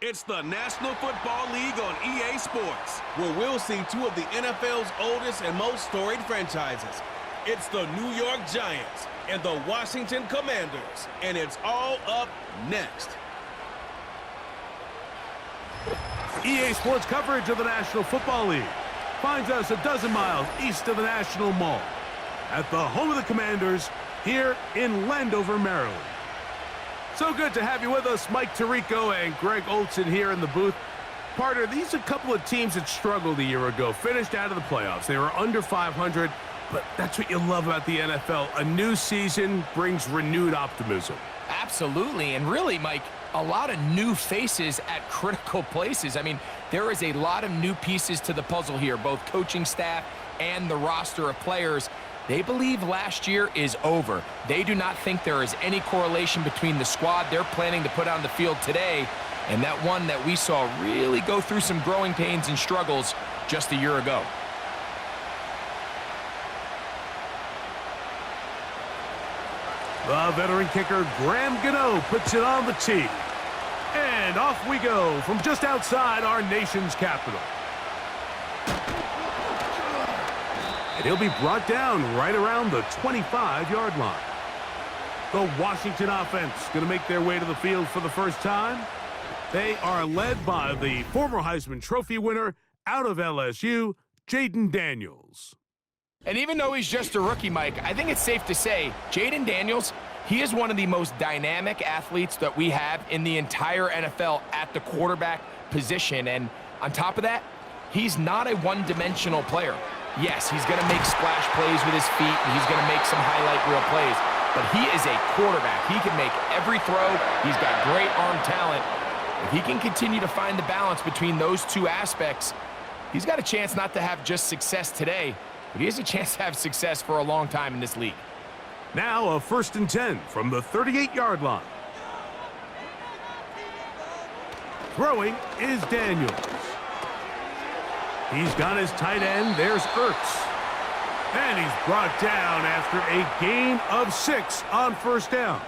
It's the National Football League on EA Sports, where we'll see two of the NFL's oldest and most storied franchises. It's the New York Giants and the Washington Commanders, and it's all up next. EA Sports coverage of the National Football League finds us a dozen miles east of the National Mall at the home of the Commanders here in Landover, Maryland. So good to have you with us, Mike Tirico and Greg Olson here in the booth. Partner, these are a couple of teams that struggled a year ago, finished out of the playoffs. They were under 500, but that's what you love about the NFL. A new season brings renewed optimism. Absolutely, and really, Mike, a lot of new faces at critical places. I mean, there is a lot of new pieces to the puzzle here, both coaching staff and the roster of players. They believe last year is over. They do not think there is any correlation between the squad they're planning to put on the field today and that one that we saw really go through some growing pains and struggles just a year ago. The veteran kicker, Graham Gano, puts it on the tee. And off we go from just outside our nation's capital. And he'll be brought down right around the 25-yard line. The Washington offense going to make their way to the field for the first time. They are led by the former Heisman Trophy winner out of LSU, Jayden Daniels. And even though he's just a rookie, Mike, I think it's safe to say Jayden Daniels, he is one of the most dynamic athletes that we have in the entire NFL at the quarterback position. And on top of that, he's not a one-dimensional player. Yes, he's going to make splash plays with his feet, and he's going to make some highlight reel plays. But he is a quarterback. He can make every throw. He's got great arm talent. If he can continue to find the balance between those two aspects, he's got a chance not to have just success today, but he has a chance to have success for a long time in this league. Now a 1st and 10 from the 38-yard line. Throwing is Daniels. He's got his tight end. There's Ertz. And he's brought down after a gain of 6 on 1st down.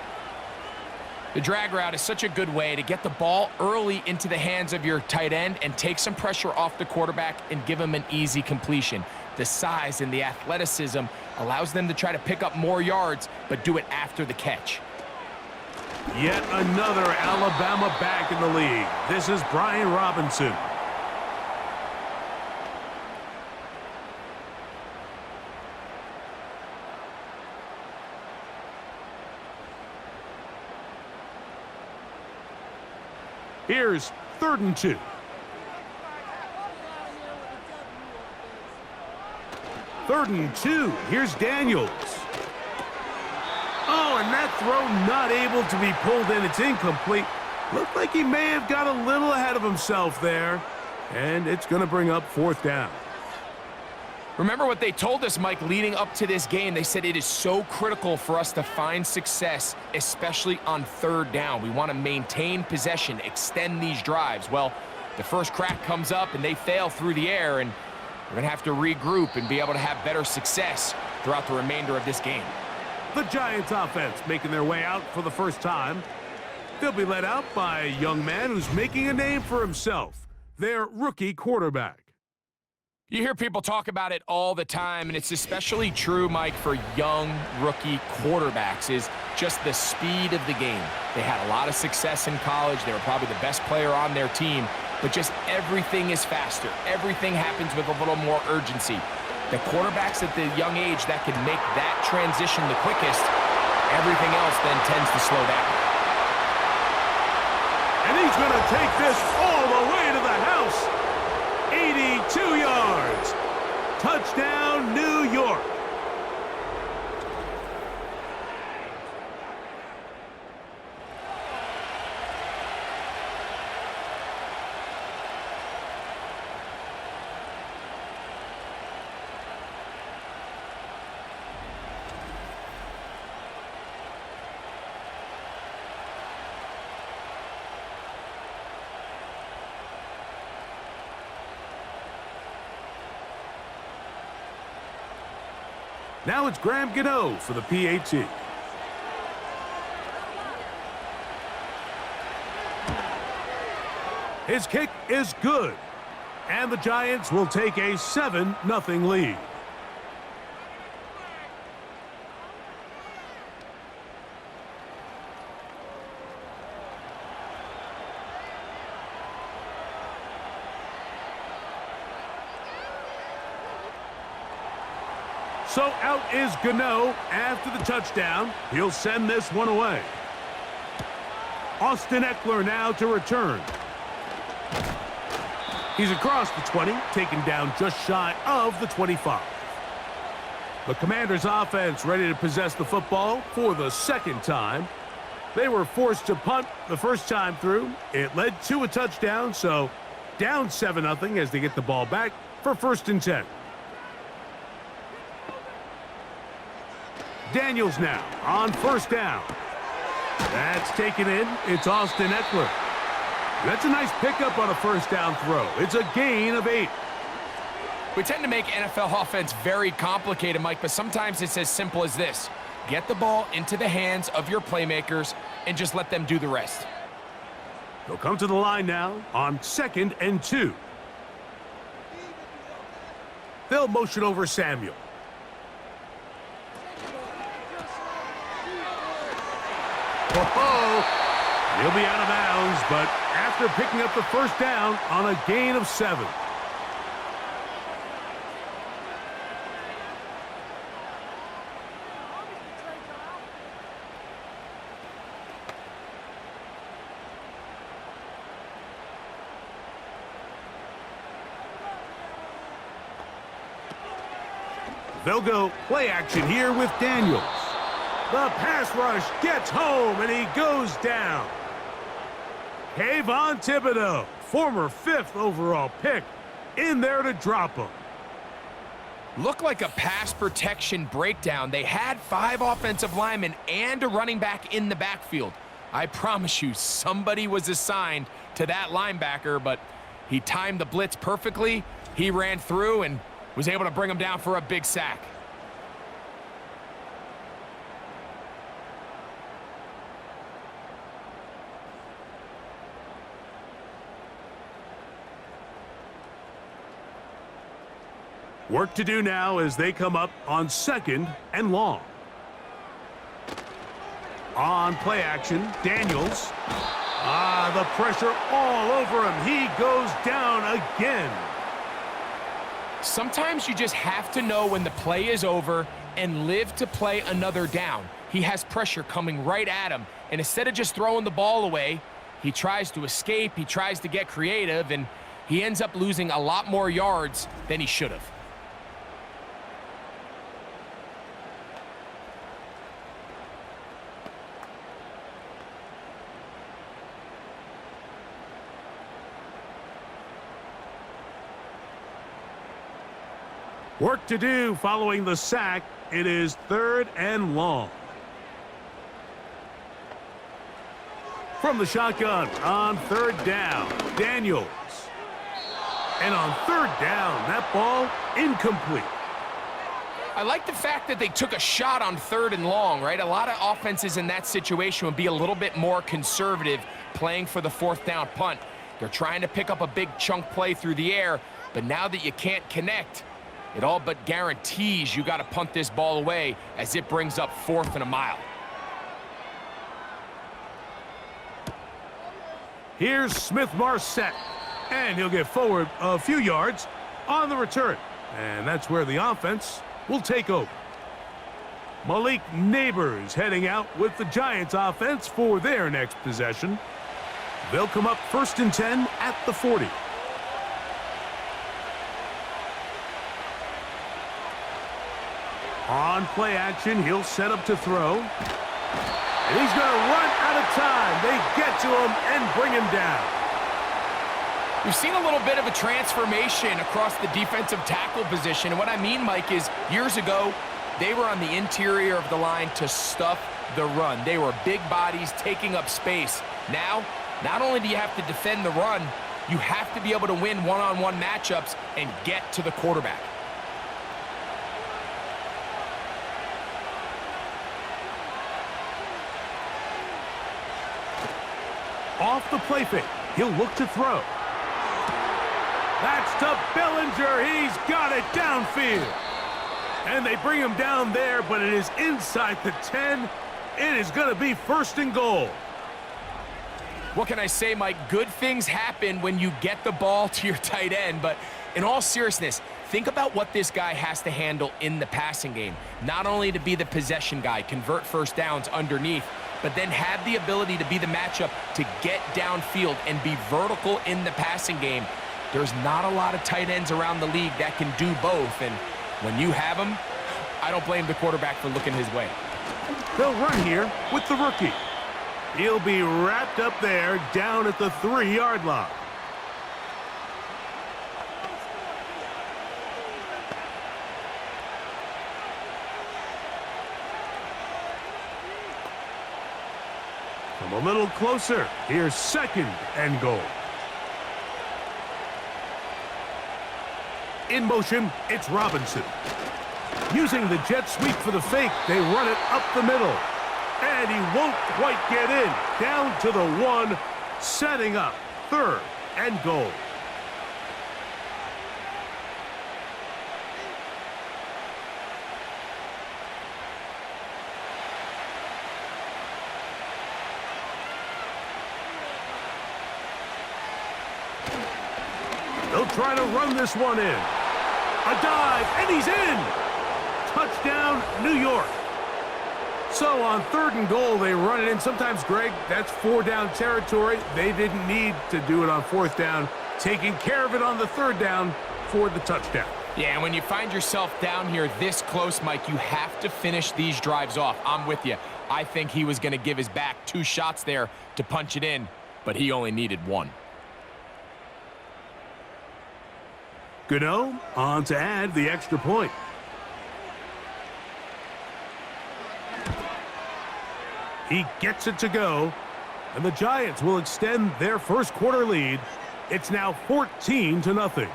The drag route is such a good way to get the ball early into the hands of your tight end and take some pressure off the quarterback and give him an easy completion. The size and the athleticism allows them to try to pick up more yards, but do it after the catch. Yet another Alabama back in the league. This is Brian Robinson. Here's 3rd and 2. Third and 2. Here's Daniels. Oh, and that throw not able to be pulled in. It's incomplete. Looked like he may have got a little ahead of himself there. And it's going to bring up 4th down. Remember what they told us, Mike, leading up to this game. They said it is so critical for us to find success, especially on 3rd down. We want to maintain possession, extend these drives. Well, the first crack comes up and they fail through the air, and we're going to have to regroup and be able to have better success throughout the remainder of this game. The Giants offense making their way out for the first time. They'll be led out by a young man who's making a name for himself, their rookie quarterback. You hear people talk about it all the time, and it's especially true, Mike, for young rookie quarterbacks, is just the speed of the game. They had a lot of success in college. They were probably the best player on their team, but just everything is faster. Everything happens with a little more urgency. The quarterbacks at the young age that can make that transition the quickest, everything else then tends to slow down. And he's going to take this all the way to the house. 82 yards. Touchdown, New York. Now it's Graham Gano for the PAT. His kick is good. And the Giants will take a 7-0 lead. So out is Gano after the touchdown. He'll send this one away. Austin Eckler now to return. He's across the 20, taken down just shy of the 25. The Commanders' offense ready to possess the football for the second time. They were forced to punt the first time through. It led to a touchdown, so down 7-0 as they get the ball back for 1st and 10. Daniels now on 1st down. That's taken in. It's Austin Eckler. That's a nice pickup on a 1st down throw. It's a gain of 8. We tend to make NFL offense very complicated, Mike, but sometimes it's as simple as this. Get the ball into the hands of your playmakers and just let them do the rest. They'll come to the line now on 2nd and 2. They'll motion over Samuel. He'll be out of bounds, but after picking up the 1st down on a gain of 7. They'll go play action here with Daniels. The pass rush gets home, and he goes down. Kayvon Thibodeau, former 5th overall pick, in there to drop him. Looked like a pass protection breakdown. They had 5 offensive linemen and a running back in the backfield. I promise you, somebody was assigned to that linebacker, but he timed the blitz perfectly. He ran through and was able to bring him down for a big sack. Work to do now as they come up on 2nd and long. On play action, Daniels. The pressure all over him. He goes down again. Sometimes you just have to know when the play is over and live to play another down. He has pressure coming right at him, and instead of just throwing the ball away, he tries to escape, he tries to get creative, and he ends up losing a lot more yards than he should have. Work to do following the sack. It is 3rd and long. From the shotgun on 3rd down, Daniels. And on 3rd down, that ball incomplete. I like the fact that they took a shot on 3rd and long, right? A lot of offenses in that situation would be a little bit more conservative playing for the 4th down punt. They're trying to pick up a big chunk play through the air, but now that you can't connect, it all but guarantees you got to punt this ball away as it brings up 4th and a mile. Here's Smith-Marset, and he'll get forward a few yards on the return. And that's where the offense will take over. Malik Neighbors heading out with the Giants offense for their next possession. They'll come up 1st and 10 at the 40. On play action, he'll set up to throw. And he's going to run out of time. They get to him and bring him down. We've seen a little bit of a transformation across the defensive tackle position. And what I mean, Mike, is years ago, they were on the interior of the line to stuff the run. They were big bodies taking up space. Now, not only do you have to defend the run, you have to be able to win one-on-one matchups and get to the quarterback. Off the play fake, he'll look to throw. That's to Bellinger. He's got it downfield. And they bring him down there, but it is inside the 10. It is going to be 1st and goal. What can I say, Mike? Good things happen when you get the ball to your tight end, but in all seriousness, think about what this guy has to handle in the passing game. Not only to be the possession guy, convert first downs underneath, but then have the ability to be the matchup to get downfield and be vertical in the passing game. There's not a lot of tight ends around the league that can do both, and when you have them, I don't blame the quarterback for looking his way. They'll run here with the rookie. He'll be wrapped up there down at the 3-yard line. Come a little closer. Here's 2nd and goal. In motion, it's Robinson. Using the jet sweep for the fake, they run it up the middle. And he won't quite get in. Down to the 1, setting up 3rd and goal. They'll try to run this one in. A dive, and he's in. Touchdown, New York. So on 3rd and goal, they run it in. Sometimes, Greg, that's 4-down territory. They didn't need to do it on 4th down. Taking care of it on the 3rd down for the touchdown. Yeah, and when you find yourself down here this close, Mike, you have to finish these drives off. I'm with you. I think he was going to give his back 2 shots there to punch it in, but he only needed 1. Gano on to add the extra point. He gets it to go, and the Giants will extend their 1st quarter lead. It's now 14-0.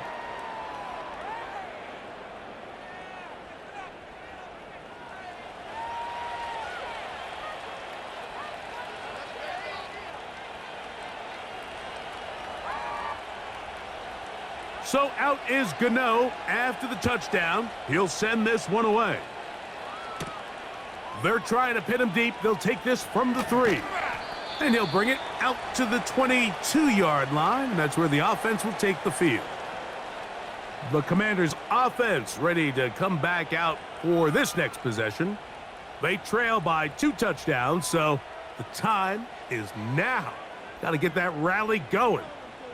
So out is Gano after the touchdown. He'll send this one away. They're trying to pin him deep. They'll take this from the 3. And he'll bring it out to the 22-yard line. That's where the offense will take the field. The Commanders' offense ready to come back out for this next possession. They trail by 2 touchdowns, so the time is now. Got to get that rally going.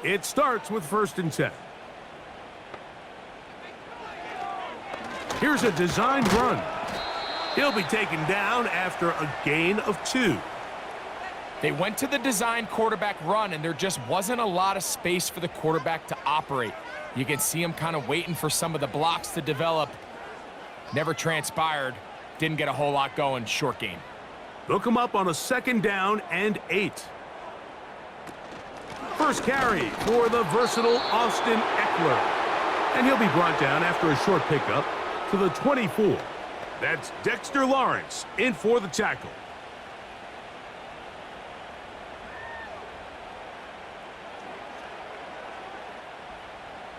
It starts with 1st and 10. Here's a designed run. He'll be taken down after a gain of 2. They went to the design quarterback run, and there just wasn't a lot of space for the quarterback to operate. You can see him kind of waiting for some of the blocks to develop. Never transpired. Didn't get a whole lot going. Short game. They'll come up on a 2nd down and 8. First carry for the versatile Austin Eckler. And he'll be brought down after a short pickup to the 24. That's Dexter Lawrence in for the tackle.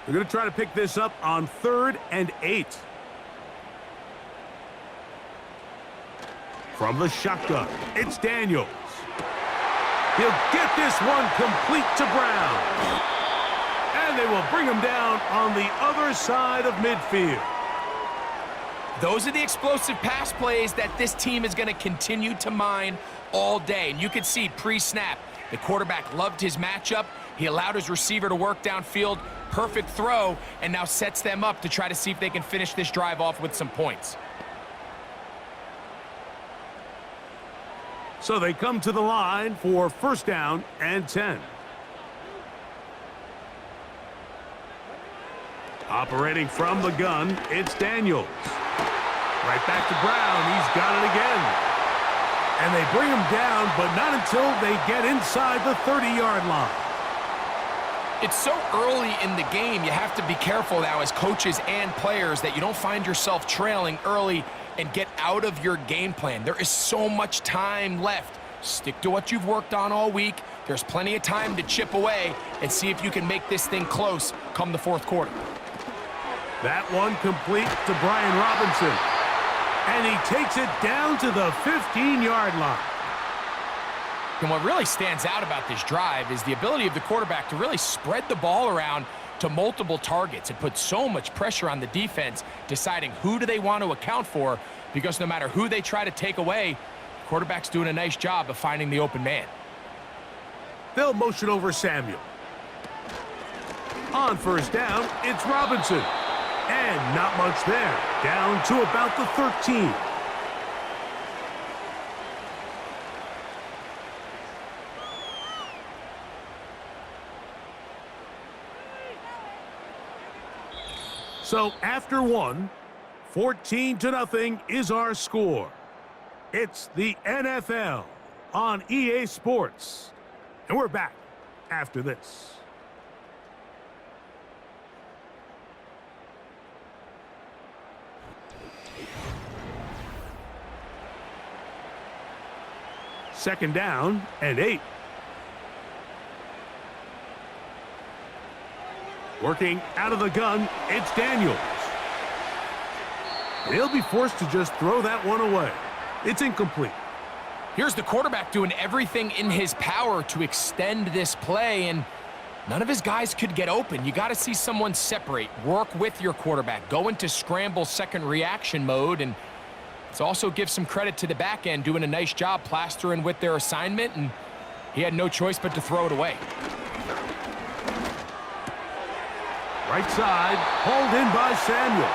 They're going to try to pick this up on 3rd and 8. From the shotgun, it's Daniels. He'll get this one complete to Brown. And they will bring him down on the other side of midfield. Those are the explosive pass plays that this team is going to continue to mine all day. And you can see pre-snap, the quarterback loved his matchup. He allowed his receiver to work downfield. Perfect throw, and now sets them up to try to see if they can finish this drive off with some points. So they come to the line for 1st down and 10. Operating from the gun, it's Daniels. Right back to Brown. He's got it again. And they bring him down, but not until they get inside the 30-yard line. It's so early in the game, you have to be careful now as coaches and players that you don't find yourself trailing early and get out of your game plan. There is so much time left. Stick to what you've worked on all week. There's plenty of time to chip away and see if you can make this thing close come the fourth quarter. That one complete to Brian Robinson. And he takes it down to the 15-yard line. And what really stands out about this drive is the ability of the quarterback to really spread the ball around to multiple targets. It puts so much pressure on the defense deciding who do they want to account for, because no matter who they try to take away, the quarterback's doing a nice job of finding the open man. They'll motion over Samuel. On first down, it's Robinson. And not much there. Down to about the 13. So after one, 14-0 is our score. It's the NFL on EA Sports. And we're back after this. Second down and 8. Working out of the gun, it's Daniels. They'll be forced to just throw that one away. It's incomplete. Here's the quarterback doing everything in his power to extend this play, and none of his guys could get open. You got to see someone separate, work with your quarterback, go into scramble second reaction mode, and let's also give some credit to the back end doing a nice job plastering with their assignment, and he had no choice but to throw it away. Right side, hauled in by Samuel.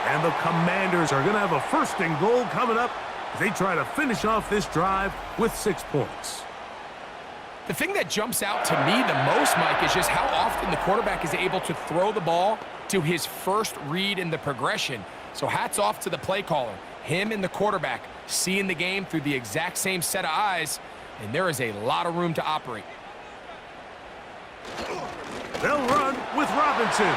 And the Commanders are going to have a first and goal coming up as they try to finish off this drive with 6 points. The thing that jumps out to me the most, Mike, is just how often the quarterback is able to throw the ball to his first read in the progression. So hats off to the play caller. Him and the quarterback seeing the game through the exact same set of eyes, and there is a lot of room to operate. They'll run with Robinson.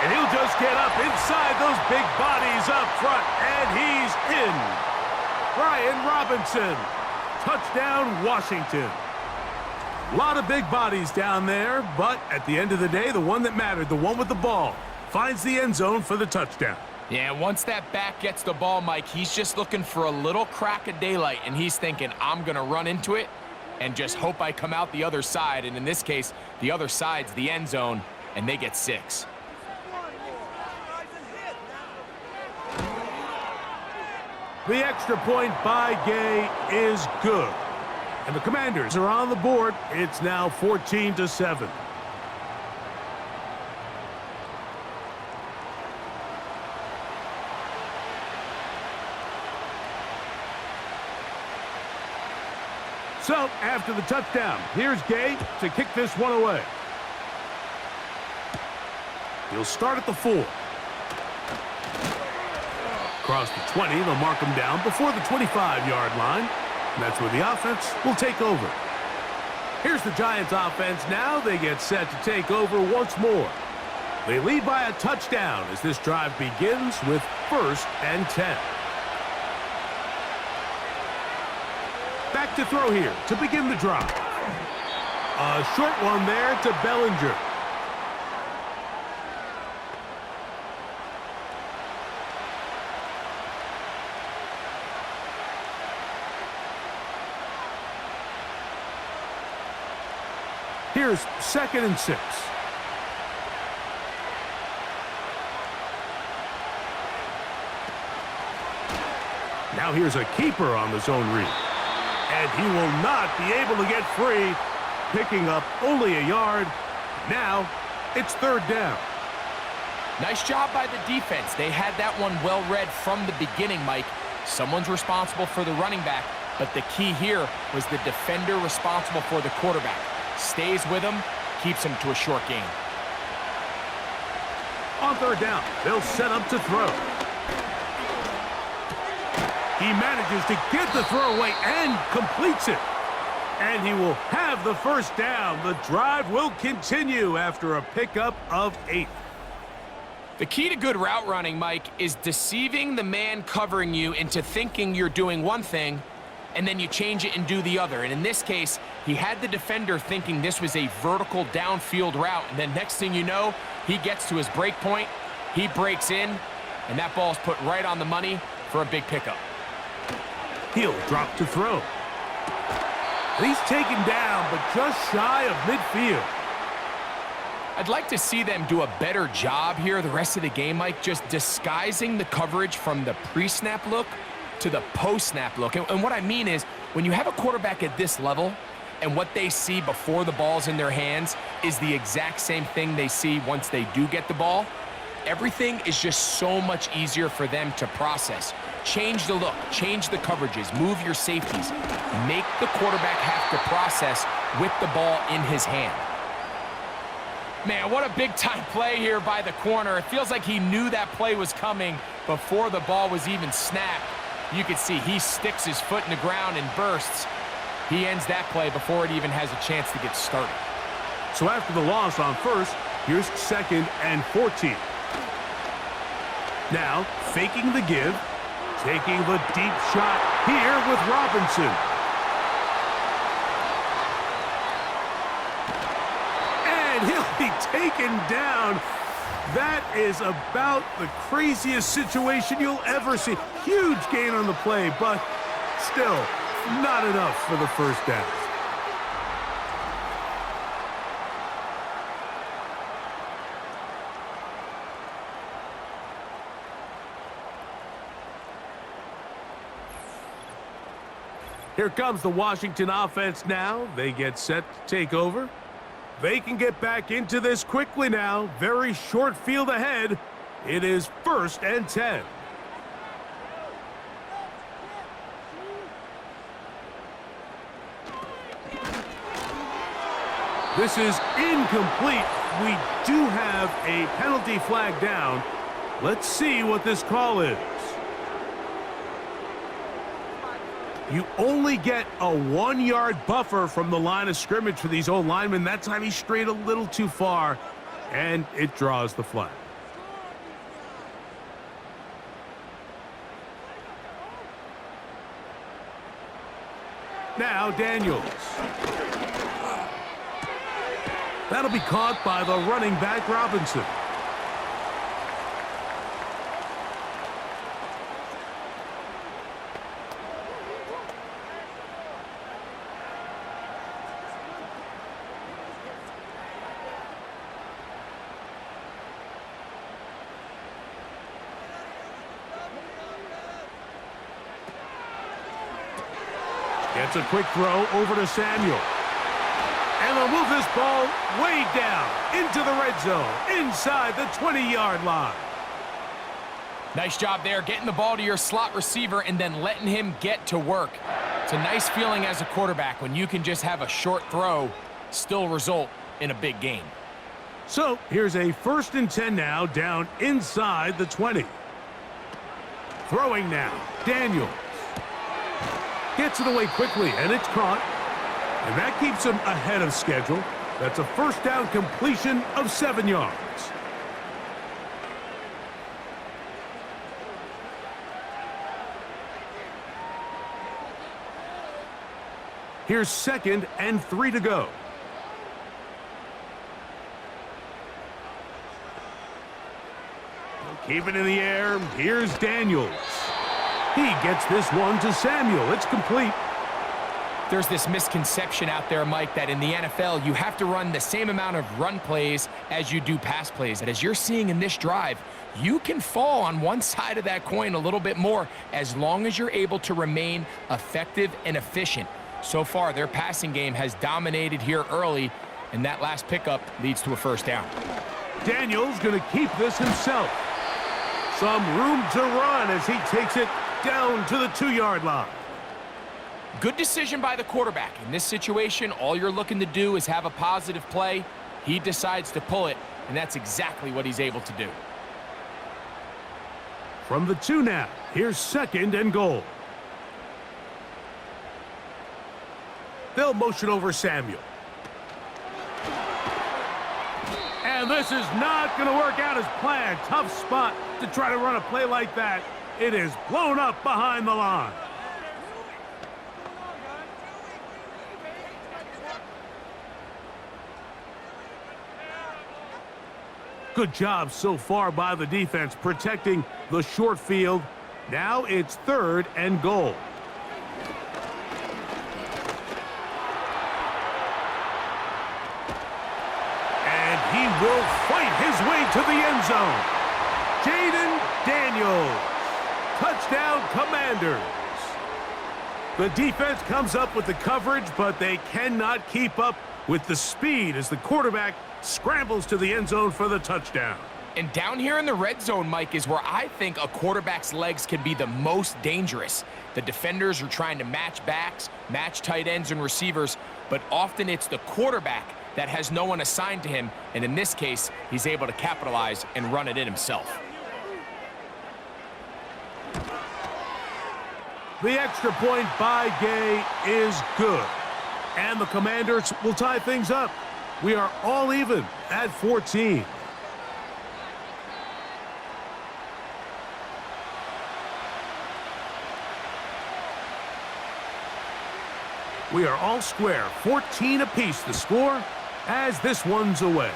And he'll just get up inside those big bodies up front, and he's in. Brian Robinson. Touchdown, Washington. A lot of big bodies down there, but at the end of the day, the one that mattered, the one with the ball, finds the end zone for the touchdown. Yeah, once that back gets the ball, Mike, he's just looking for a little crack of daylight, and he's thinking, I'm going to run into it and just hope I come out the other side. And in this case, the other side's the end zone, and they get 6. The extra point by Gay is good. And the Commanders are on the board. It's now 14-7. So, after the touchdown, here's Gay to kick this one away. He'll start at the 4. Across the 20, they'll mark him down before the 25-yard line. And that's where the offense will take over. Here's the Giants offense now. They get set to take over once more. They lead by a touchdown as this drive begins with 1st and 10. Back to throw here to begin the drive. A short one there to Bellinger. Here's 2nd and 6. Now here's a keeper on the zone read. And he will not be able to get free, picking up only a yard. Now it's 3rd down. Nice job by the defense. They had that one well read from the beginning, Mike. Someone's responsible for the running back, but the key here was the defender responsible for the quarterback. Stays with him, keeps him to a short gain. On 3rd down, they'll set up to throw. He manages to get the throw away and completes it. And he will have the 1st down. The drive will continue after a pickup of 8. The key to good route running, Mike, is deceiving the man covering you into thinking you're doing one thing and then you change it and do the other. And in this case, he had the defender thinking this was a vertical downfield route, and then next thing you know, he gets to his break point, he breaks in, and that ball's put right on the money for a big pickup. He'll drop to throw. He's taken down, but just shy of midfield. I'd like to see them do a better job here the rest of the game, Mike, just disguising the coverage from the pre-snap look to the post-snap look. And what I mean is, when you have a quarterback at this level and what they see before the ball's in their hands is the exact same thing they see once they do get the ball, everything is just so much easier for them to process. Change the look, change the coverages, move your safeties. Make the quarterback have to process with the ball in his hand. Man, what a big-time play here by the corner. It feels like he knew that play was coming before the ball was even snapped. You can see he sticks his foot in the ground and bursts. He ends that play before it even has a chance to get started. So after the loss on first, here's 2nd and 14. Now, faking the give, taking the deep shot here with Robinson. And he'll be taken down. That is about the craziest situation you'll ever see. Huge gain on the play, but still not enough for the first down. Here comes the Washington offense now. They get set to take over. They can get back into this quickly now. Very short field ahead. It is 1st and 10. This is incomplete. We do have a penalty flag down. Let's see what this call is. You only get a 1-yard buffer from the line of scrimmage for these old linemen. That time he strayed a little too far, and it draws the flag. Now Daniels. That'll be caught by the running back Robinson. Gets a quick throw over to Samuel. And they'll move this ball way down into the red zone, inside the 20-yard line. Nice job there, getting the ball to your slot receiver and then letting him get to work. It's a nice feeling as a quarterback when you can just have a short throw, still result in a big gain. So here's a 1st and 10 now, down inside the 20. Throwing now, Daniels. Gets it away quickly, and it's caught. And that keeps him ahead of schedule. That's a 1st down completion of 7 yards. Here's 2nd and 3 to go. Keep it in the air. Here's Daniels. He gets this one to Samuel. It's complete. There's this misconception out there, Mike, that in the NFL, you have to run the same amount of run plays as you do pass plays. And as you're seeing in this drive, you can fall on one side of that coin a little bit more as long as you're able to remain effective and efficient. So far, their passing game has dominated here early, and that last pickup leads to a 1st down. Daniels going to keep this himself. Some room to run as he takes it down to the 2-yard line. Good decision by the quarterback. In this situation, all you're looking to do is have a positive play. He decides to pull it, and that's exactly what he's able to do. From the 2 now, here's 2nd and goal. They'll motion over Samuel. And this is not going to work out as planned. Tough spot to try to run a play like that. It is blown up behind the line. Good job so far by the defense protecting the short field. Now it's 3rd and goal. And he will fight his way to the end zone. Jaden Daniels. Touchdown, Commanders. The defense comes up with the coverage, but they cannot keep up with the speed as the quarterback scrambles to the end zone for the touchdown. And down here in the red zone, Mike, is where I think a quarterback's legs can be the most dangerous. The defenders are trying to match backs, match tight ends and receivers, but often it's the quarterback that has no one assigned to him, and in this case, he's able to capitalize and run it in himself. The extra point by Gay is good, and the Commanders will tie things up. We are all even at 14. We are all square, 14 apiece the score as this one's away.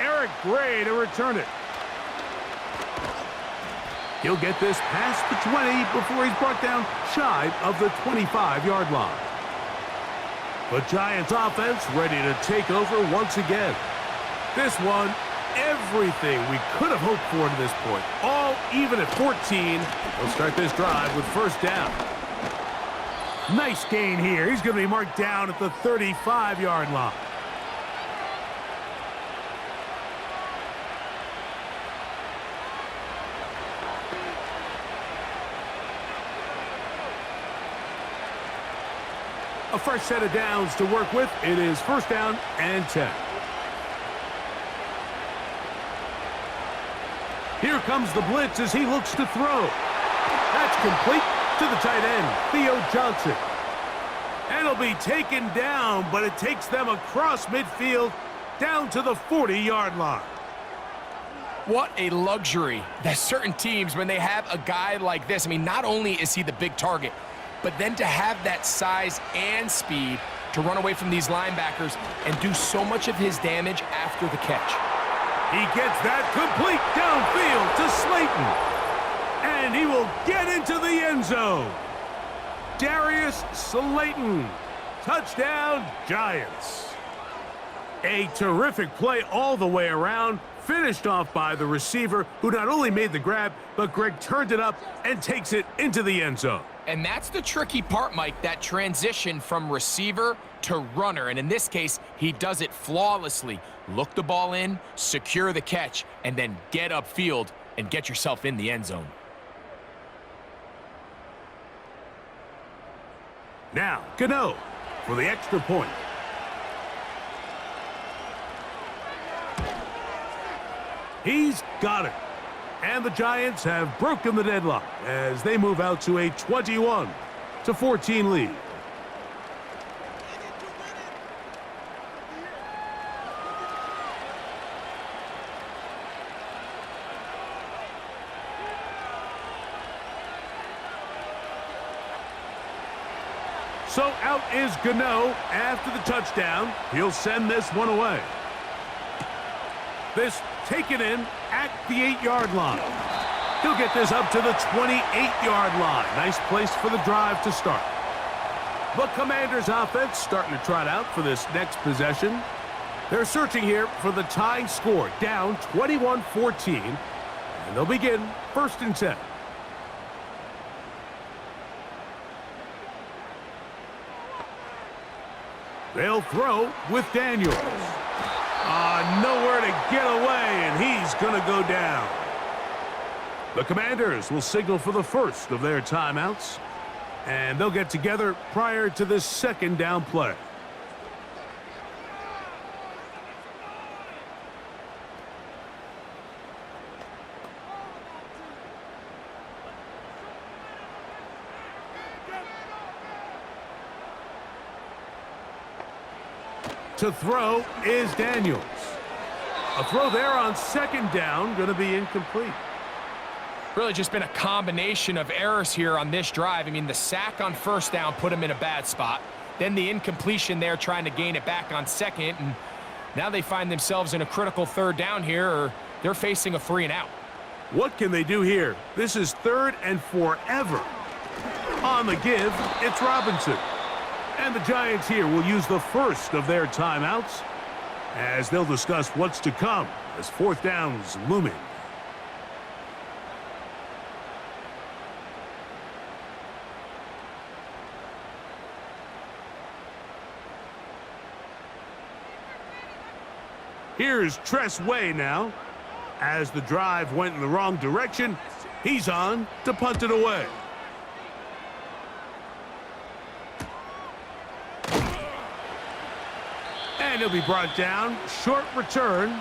Eric Gray to return it. He'll get this past the 20 before he's brought down shy of the 25-yard line. The Giants offense ready to take over once again. This one, everything we could have hoped for to this point. All even at 14. They'll start this drive with 1st down. Nice gain here. He's going to be marked down at the 35-yard line. A fresh set of downs to work with. It is 1st down and 10. Here comes the blitz as he looks to throw. That's complete to the tight end, Theo Johnson. And it'll be taken down, but it takes them across midfield down to the 40-yard line. What a luxury that certain teams, when they have a guy like this, I mean, not only is he the big target, but then to have that size and speed to run away from these linebackers and do so much of his damage after the catch. He gets that complete downfield to Slayton. And he will get into the end zone. Darius Slayton. Touchdown, Giants. A terrific play all the way around. Finished off by the receiver, who not only made the grab, but Greg turned it up and takes it into the end zone. And that's the tricky part, Mike, that transition from receiver to runner. And in this case, he does it flawlessly. Look the ball in, secure the catch, and then get upfield and get yourself in the end zone. Now, Gano for the extra point. He's got it. And the Giants have broken the deadlock as they move out to a 21-14 lead. So out is Gano after the touchdown. He'll send this one away. This taken in at the 8-yard line. He'll get this up to the 28-yard line. Nice place for the drive to start. The Commanders offense starting to trot out for this next possession. They're searching here for the tying score, down 21-14. And they'll begin 1st and 10. They'll throw with Daniels. Nowhere to get away, and he's going to go down. The Commanders will signal for the first of their timeouts, and they'll get together prior to this 2nd down play. To throw is Daniels. A throw there on 2nd down, going to be incomplete. Really just been a combination of errors here on this drive. I mean, the sack on 1st down put him in a bad spot. Then the incompletion there trying to gain it back on 2nd. And Now they find themselves in a critical third down here, or they're facing a 3 and out. What can they do here? This is 3rd and forever. On the give, it's Robinson. And the Giants here will use the first of their timeouts as they'll discuss what's to come as 4th down's looming. Here's Tress Way now. As the drive went in the wrong direction, he's on to punt it away. And he'll be brought down. Short return,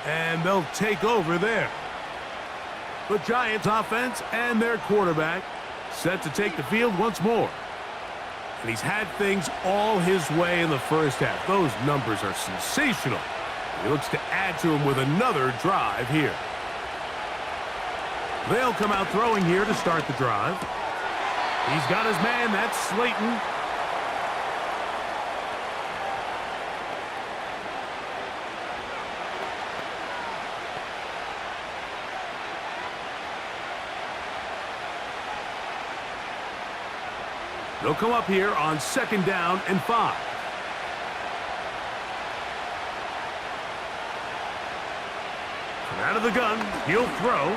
and they'll take over there. The Giants offense and their quarterback set to take the field once more. And he's had things all his way in the first half. Those numbers are sensational. He looks to add to him with another drive here. They'll come out throwing here to start the drive. He's got his man. That's Slayton. They'll come up here on 2nd down and 5. Out of the gun, he'll throw.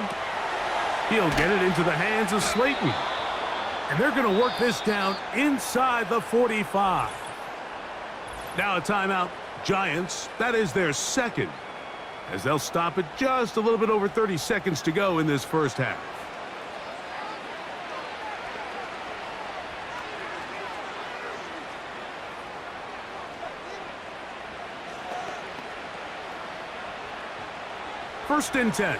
He'll get it into the hands of Slayton. And they're going to work this down inside the 45. Now a timeout. Giants, that is their 2nd, as they'll stop it just a little bit over 30 seconds to go in this first half. First and 10.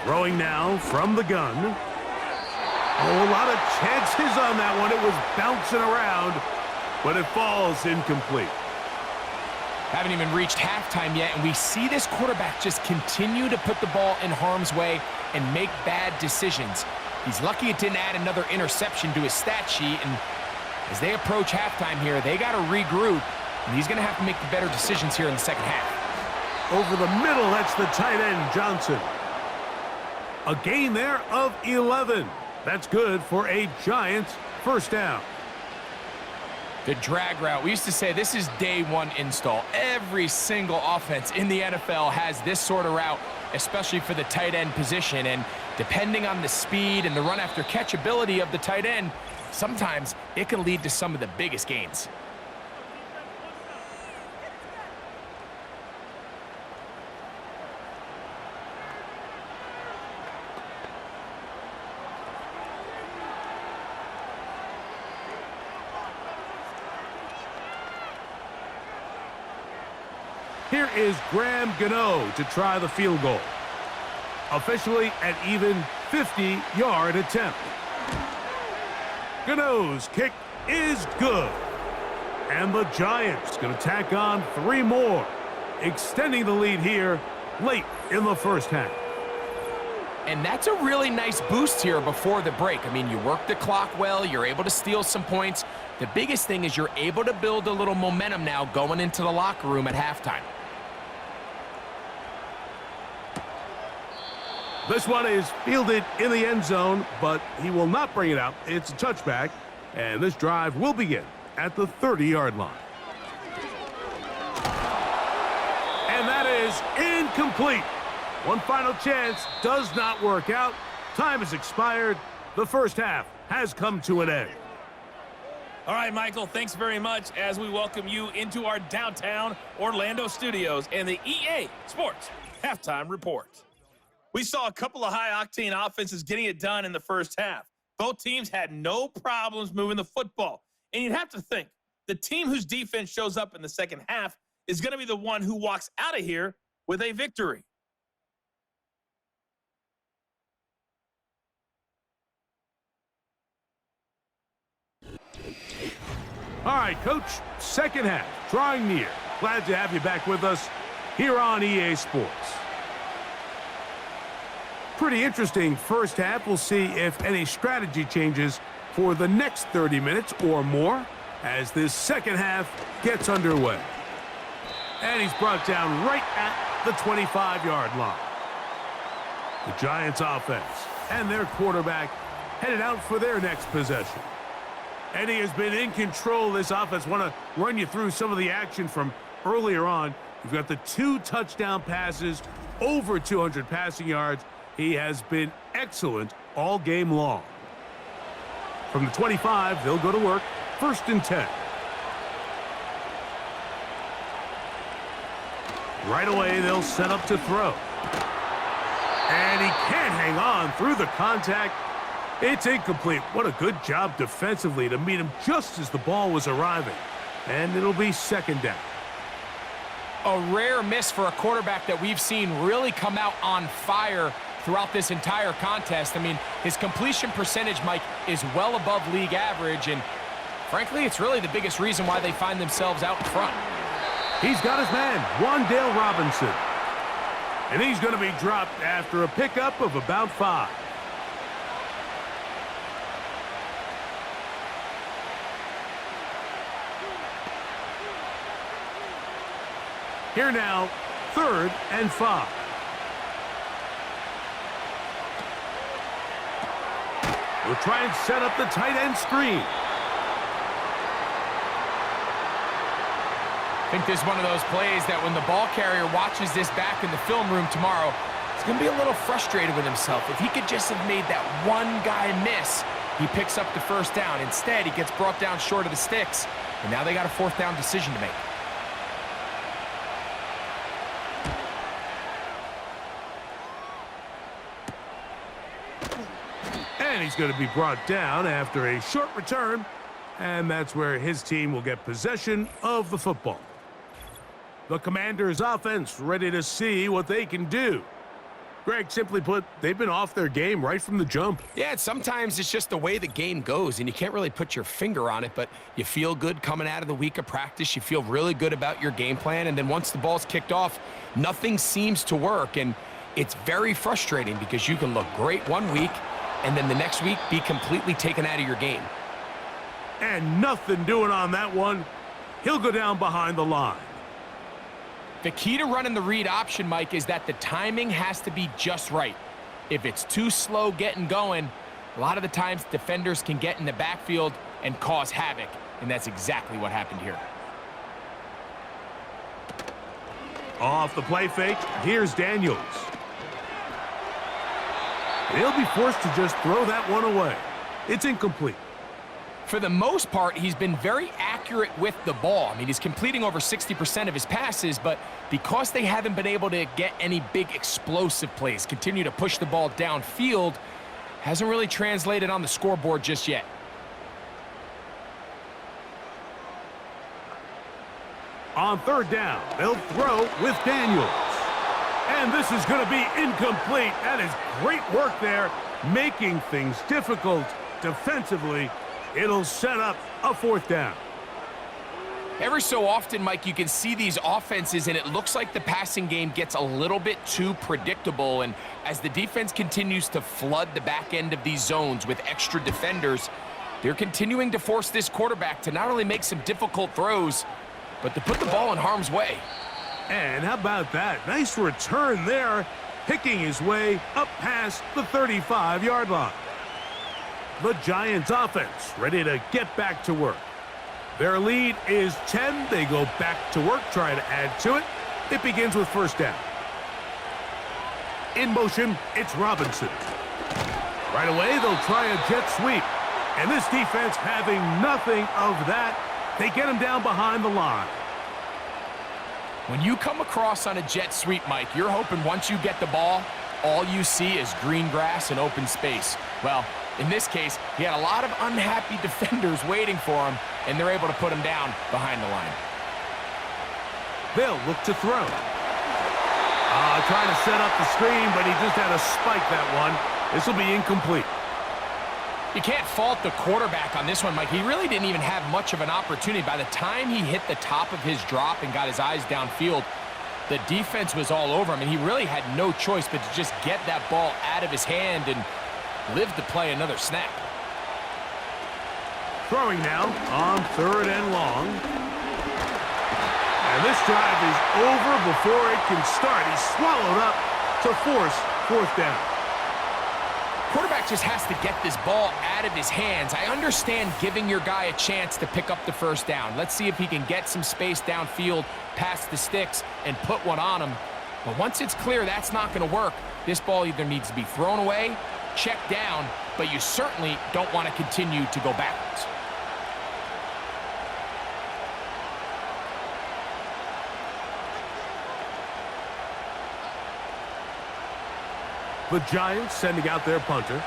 Throwing now from the gun. Oh, a lot of chances on that one. It was bouncing around, but it falls incomplete. Haven't even reached halftime yet, and we see this quarterback just continue to put the ball in harm's way and make bad decisions. He's lucky it didn't add another interception to his stat sheet, and as they approach halftime here, they got to regroup, and he's going to have to make the better decisions here in the second half. Over the middle, that's the tight end, Johnson. A gain there of 11. That's good for a Giants first down. The drag route. We used to say this is day one install. Every single offense in the NFL has this sort of route, especially for the tight end position. And depending on the speed and the run after catch ability of the tight end, sometimes it can lead to some of the biggest gains. Here is Graham Gano to try the field goal. Officially an even 50-yard attempt. Gano's kick is good. And the Giants going to tack on 3 more, extending the lead here late in the first half. And that's a really nice boost here before the break. I mean, you work the clock well, you're able to steal some points. The biggest thing is you're able to build a little momentum now going into the locker room at halftime. This one is fielded in the end zone, but he will not bring it out. It's a touchback, and this drive will begin at the 30-yard line. And that is incomplete. One final chance does not work out. Time has expired. The first half has come to an end. All right, Michael, thanks very much as we welcome you into our downtown Orlando studios and the EA Sports Halftime Report. We saw a couple of high-octane offenses getting it done in the first half. Both teams had no problems moving the football. And you'd have to think, the team whose defense shows up in the second half is going to be the one who walks out of here with a victory. All right, Coach, second half, drawing near. Glad to have you back with us here on EA Sports. Pretty interesting first half. We'll see if any strategy changes for the next 30 minutes or more as this second half gets underway. And he's brought down right at the 25-yard line. The Giants offense and their quarterback headed out for their next possession. And he has been in control of this offense. Want to run you through some of the action from earlier on. You've got the 2 touchdown passes, over 200 passing yards. He has been excellent all game long. From the 25, they'll go to work. 1st and 10. Right away, they'll set up to throw. And he can't hang on through the contact. It's incomplete. What a good job defensively to meet him just as the ball was arriving. And it'll be 2nd down. A rare miss for a quarterback that we've seen really come out on fire throughout this entire contest. I mean, his completion percentage, Mike, is well above league average, and frankly, it's really the biggest reason why they find themselves out in front. He's got his man, Wan'Dale Robinson. And he's going to be dropped after a pickup of about 5. Here now, 3rd and 5. We'll try and set up the tight end screen. I think this is one of those plays that when the ball carrier watches this back in the film room tomorrow, he's going to be a little frustrated with himself. If he could just have made that one guy miss, he picks up the 1st down. Instead, he gets brought down short of the sticks, and now they got a 4th down decision to make. And he's going to be brought down after a short return, and that's where his team will get possession of the football. The Commanders' offense ready to see what they can do. Greg, simply put, they've been off their game right from the jump. Yeah, and sometimes it's just the way the game goes, and you can't really put your finger on it, but you feel good coming out of the week of practice. You feel really good about your game plan, and then once the ball's kicked off, nothing seems to work, and it's very frustrating because you can look great one week, and then the next week be completely taken out of your game. And nothing doing on that one. He'll go down behind the line. The key to running the read option, Mike, is that the timing has to be just right. If it's too slow getting going, a lot of the times defenders can get in the backfield and cause havoc, and that's exactly what happened here. Off the play fake, here's Daniels. He'll be forced to just throw that one away. It's incomplete. For the most part, he's been very accurate with the ball. I mean, he's completing over 60% of his passes, but because they haven't been able to get any big explosive plays, continue to push the ball downfield, hasn't really translated on the scoreboard just yet. On 3rd down, they'll throw with Daniels. And this is going to be incomplete. That is great work there, making things difficult defensively. It'll set up a 4th down. Every so often, Mike, you can see these offenses, and it looks like the passing game gets a little bit too predictable. And as the defense continues to flood the back end of these zones with extra defenders, they're continuing to force this quarterback to not only make some difficult throws, but to put the ball in harm's way. And how about that? Nice return there, picking his way up past the 35-yard line. The Giants offense ready to get back to work. Their lead is 10. They go back to work, try to add to it. It begins with 1st down. In motion, it's Robinson. Right away, they'll try a jet sweep. And this defense having nothing of that, they get him down behind the line. When you come across on a jet sweep, Mike, you're hoping once you get the ball, all you see is green grass and open space. Well, in this case, he had a lot of unhappy defenders waiting for him, and they're able to put him down behind the line. They'll look to throw. Trying to set up the screen, but he just had to spike that one. This will be incomplete. You can't fault the quarterback on this one, Mike. He really didn't even have much of an opportunity. By the time he hit the top of his drop and got his eyes downfield, the defense was all over him, and he really had no choice but to just get that ball out of his hand and live to play another snap. Throwing now on 3rd and long. And this drive is over before it can start. He's swallowed up to force 4th down. Quarterback just has to get this ball out of his hands. I understand giving your guy a chance to pick up the 1st down. Let's see if he can get some space downfield past the sticks and put one on him. But once it's clear that's not going to work, this ball either needs to be thrown away, checked down, but you certainly don't want to continue to go backwards. The Giants sending out their punter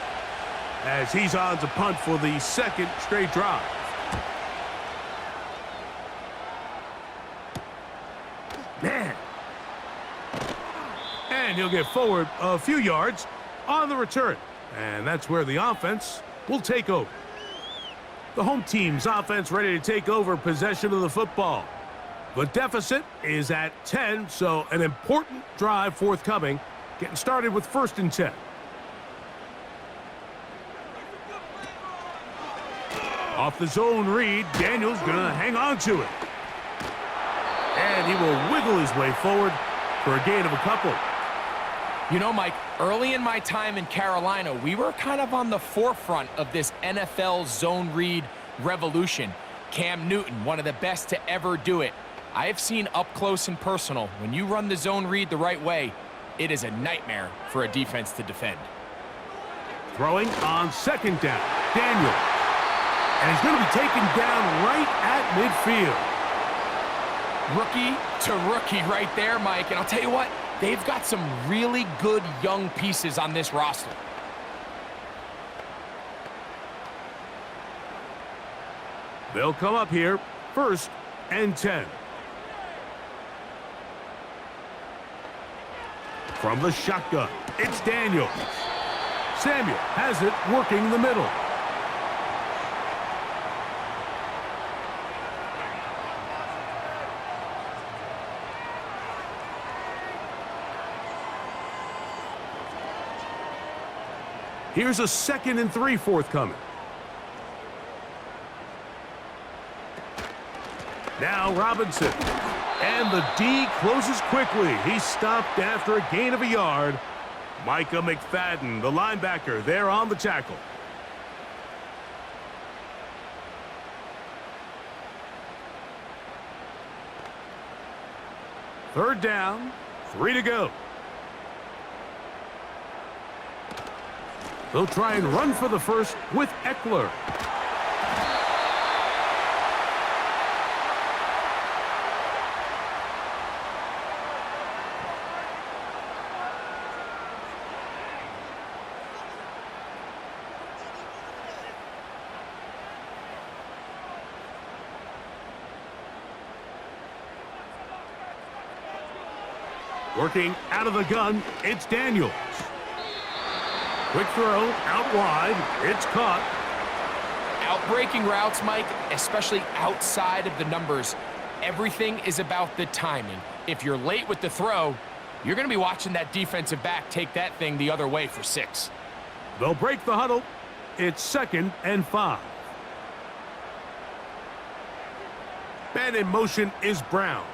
as he's on to punt for the 2nd straight drive. Man. And he'll get forward a few yards on the return. And that's where the offense will take over. The home team's offense ready to take over possession of the football. The deficit is at 10, so an important drive forthcoming. Getting started with 1st and 10. Off the zone read, Daniels gonna hang on to it. And he will wiggle his way forward for a gain of a couple. You know, Mike, early in my time in Carolina, we were kind of on the forefront of this NFL zone read revolution. Cam Newton, one of the best to ever do it. I have seen up close and personal, when you run the zone read the right way, it is a nightmare for a defense to defend. Throwing on 2nd down, Daniel. And he's going to be taken down right at midfield. Rookie to rookie right there, Mike. And I'll tell you what, they've got some really good young pieces on this roster. They'll come up here, 1st and 10. From the shotgun, it's Daniels. Samuel has it working the middle. Here's a 2nd and 3 forthcoming. Now Robinson. And the D closes quickly. He's stopped after a gain of a yard. Micah McFadden, the linebacker, there on the tackle. Third down, 3 to go. They'll try and run for the 1st with Eckler. Working out of the gun, it's Daniels. Quick throw, out wide, it's caught. Out-breaking routes, Mike, especially outside of the numbers, everything is about the timing. If you're late with the throw, you're going to be watching that defensive back take that thing the other way for 6. They'll break the huddle. It's 2nd and 5. Man in motion is Brown.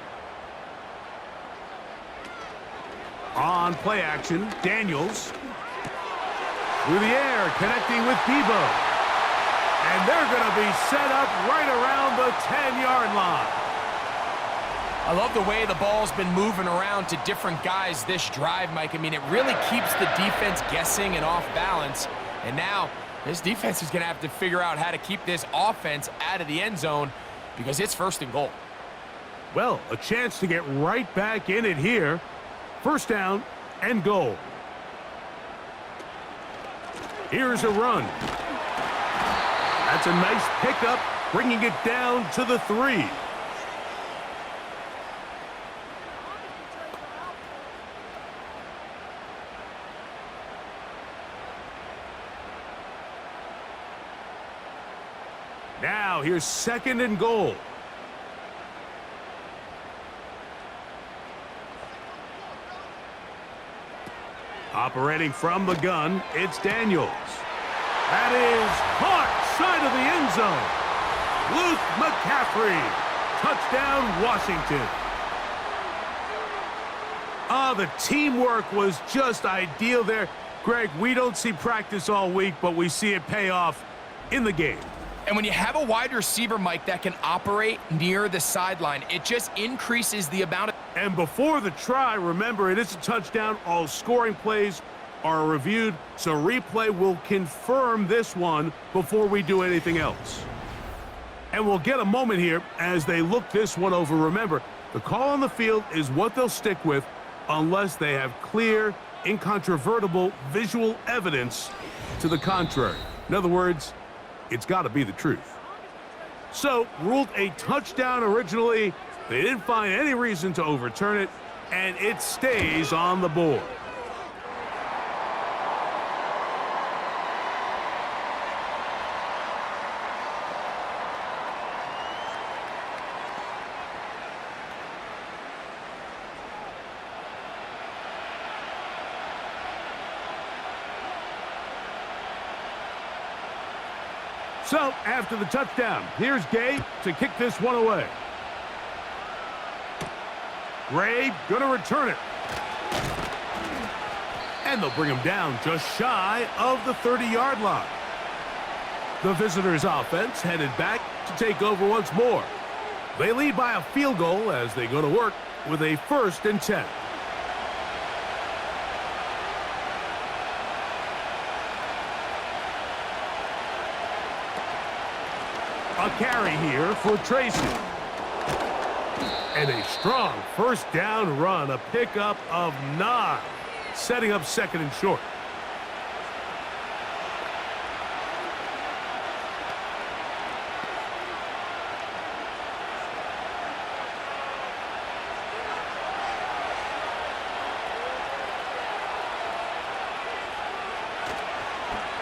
On play action, Daniels. Through the air, connecting with Debo. And they're going to be set up right around the 10-yard line. I love the way the ball's been moving around to different guys this drive, Mike. I mean, it really keeps the defense guessing and off balance. And now, this defense is going to have to figure out how to keep this offense out of the end zone because it's 1st and goal. Well, a chance to get right back in it here. 1st down and goal. Here's a run. That's a nice pickup, bringing it down to the 3. Now here's 2nd and goal. Operating from the gun, it's Daniels. That is caught side of the end zone. Luke McCaffrey. Touchdown, Washington. The teamwork was just ideal there. Greg, we don't see practice all week, but we see it pay off in the game. And when you have a wide receiver, Mike, that can operate near the sideline, it just increases the amount of... And before the try, remember, it is a touchdown. All scoring plays are reviewed, so replay will confirm this one before we do anything else. And we'll get a moment here as they look this one over. Remember, the call on the field is what they'll stick with unless they have clear, incontrovertible visual evidence to the contrary. In other words, it's got to be the truth. So, ruled a touchdown originally. They didn't find any reason to overturn it, and it stays on the board. So, after the touchdown, here's Gay to kick this one away. Gray gonna return it. And they'll bring him down just shy of the 30-yard line. The visitors' offense headed back to take over once more. They lead by a field goal as they go to work with a 1st and 10. A carry here for Tracy. And a strong 1st down run, a pickup of 9, setting up 2nd and short.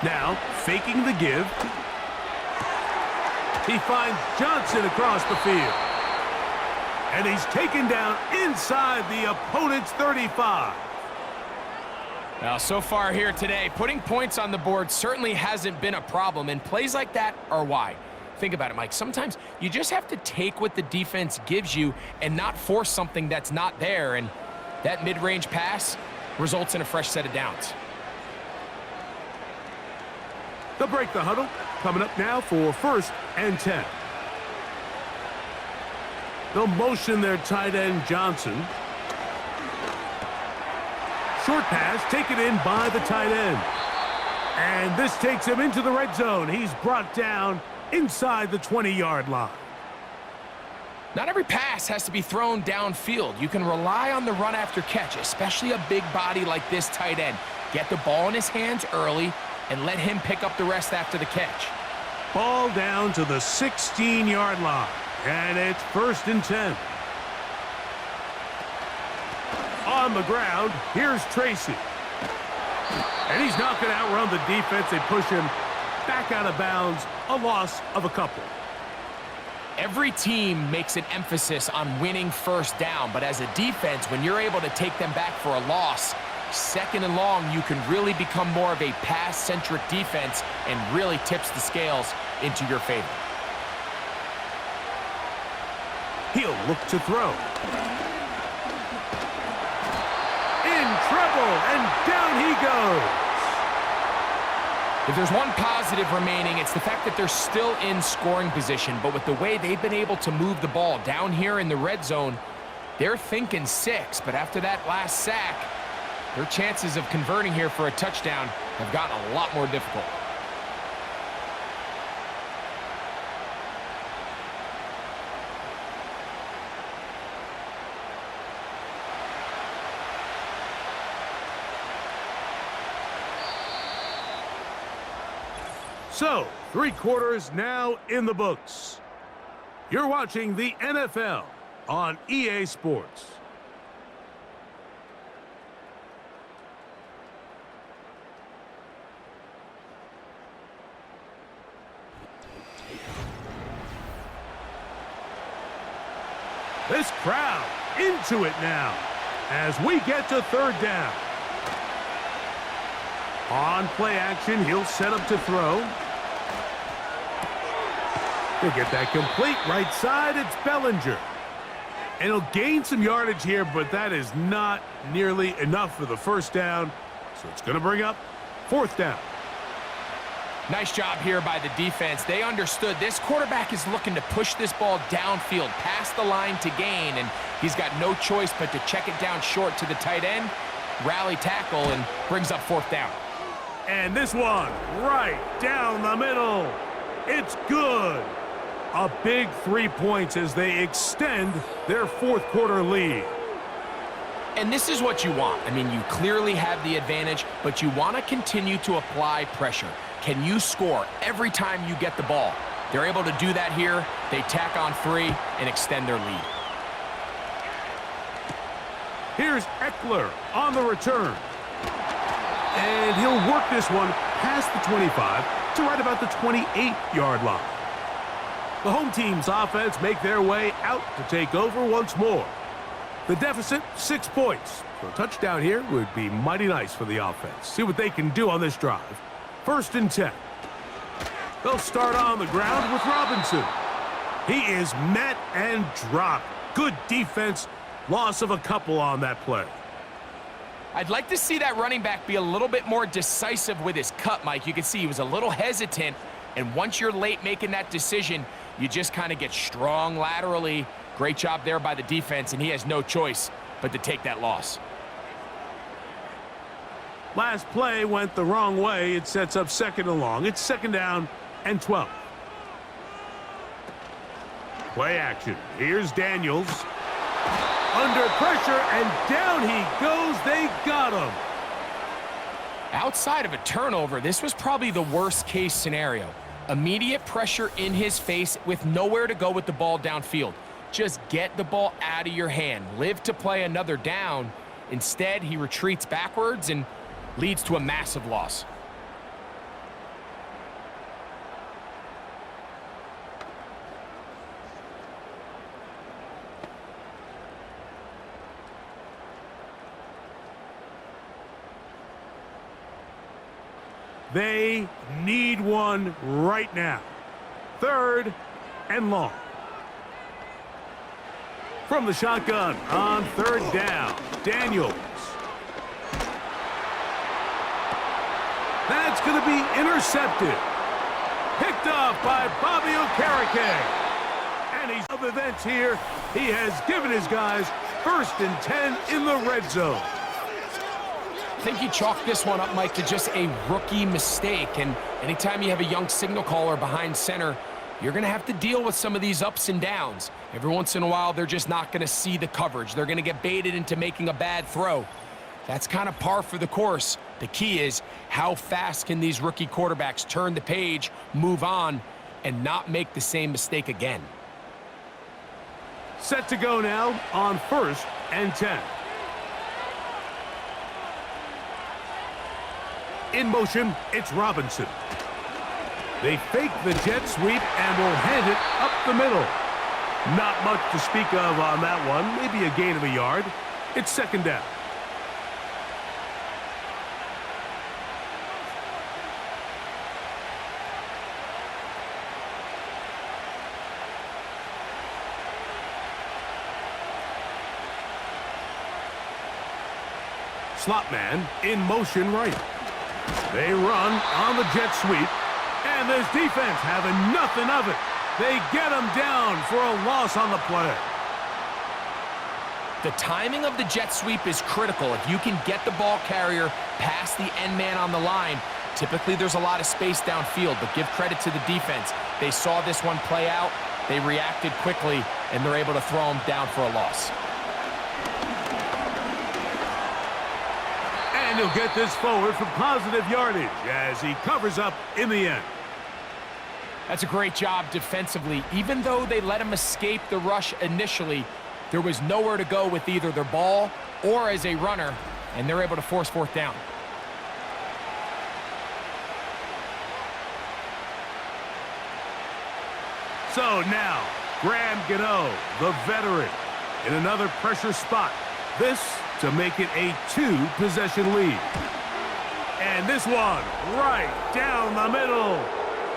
Now, faking the give. He finds Johnson across the field. And he's taken down inside the opponent's 35. Now, so far here today, putting points on the board certainly hasn't been a problem, and plays like that are why. Think about it, Mike. Sometimes you just have to take what the defense gives you and not force something that's not there, and that mid-range pass results in a fresh set of downs. They'll break the huddle. Coming up now for 1st and 10. They'll motion their tight end, Johnson. Short pass taken in by the tight end. And this takes him into the red zone. He's brought down inside the 20-yard line. Not every pass has to be thrown downfield. You can rely on the run after catch, especially a big body like this tight end. Get the ball in his hands early and let him pick up the rest after the catch. Ball down to the 16-yard line, and it's 1st and 10. On the ground, here's Tracy. And he's not going to outrun the defense. They push him back out of bounds, a loss of a couple. Every team makes an emphasis on winning 1st down, but as a defense, when you're able to take them back for a loss, 2nd and long, you can really become more of a pass-centric defense and really tips the scales into your favor. He'll look to throw. In trouble, and down he goes. If there's one positive remaining, it's the fact that they're still in scoring position, but with the way they've been able to move the ball down here in the red zone, they're thinking 6, but after that last sack, their chances of converting here for a touchdown have gotten a lot more difficult. So, 3 quarters now in the books. You're watching the NFL on EA Sports. This crowd into it now as we get to 3rd down. On play action, he'll set up to throw. He'll get that complete right side. It's Bellinger. And he'll gain some yardage here, but that is not nearly enough for the first down. So it's going to bring up fourth down. Nice job here by the defense. They understood this quarterback is looking to push this ball downfield, past the line to gain, and he's got no choice but to check it down short to the tight end, rally tackle, and brings up fourth down. And this one, right down the middle. It's good. A big 3 points as they extend their fourth quarter lead. And this is what you want. I mean, you clearly have the advantage, but you want to continue to apply pressure. Can you score every time you get the ball? They're able to do that here. They tack on 3 and extend their lead. Here's Eckler on the return. And he'll work this one past the 25 to right about the 28-yard line. The home team's offense make their way out to take over once more. The deficit, 6 points. So a touchdown here would be mighty nice for the offense. See what they can do on this drive. 1st and 10. They'll start on the ground with Robinson. He is met and dropped. Good defense. Loss of a couple on that play. I'd like to see that running back be a little bit more decisive with his cut, Mike. You can see he was a little hesitant, and once you're late making that decision, you just kind of get strong laterally. Great job there by the defense, and he has no choice but to take that loss. Last play went the wrong way. It sets up 2nd and long. It's 2nd down and 12. Play action. Here's Daniels. Under pressure, and down he goes. They got him. Outside of a turnover, this was probably the worst-case scenario. Immediate pressure in his face with nowhere to go with the ball downfield. Just get the ball out of your hand. Live to play another down. Instead, he retreats backwards and leads to a massive loss. They need one right now. 3rd and long. From the shotgun on 3rd down, Daniels. That's going to be intercepted. Picked off by Bobby Okereke. And he's of events here. He has given his guys 1st and 10 in the red zone. I think he chalked this one up, Mike, to just a rookie mistake. And anytime you have a young signal caller behind center, you're going to have to deal with some of these ups and downs. Every once in a while, they're just not going to see the coverage. They're going to get baited into making a bad throw. That's kind of par for the course. The key is how fast can these rookie quarterbacks turn the page, move on, and not make the same mistake again. Set to go now on 1st and 10. In motion, it's Robinson. They fake the jet sweep and will hand it up the middle. Not much to speak of on that one. Maybe a gain of a yard. It's 2nd down. Slot man in motion right. They run on the jet sweep, and this defense having nothing of it. They get him down for a loss on the play. The timing of the jet sweep is critical. If you can get the ball carrier past the end man on the line, typically there's a lot of space downfield, but give credit to the defense. They saw this one play out, they reacted quickly, and they're able to throw him down for a loss. And he'll get this forward for positive yardage as he covers up in the end. That's a great job defensively. Even though they let him escape the rush initially, there was nowhere to go with either their ball or as a runner, and they're able to force 4th down. So now, Graham Gano, the veteran, in another pressure spot. This to make it a 2-possession lead. And this one right down the middle.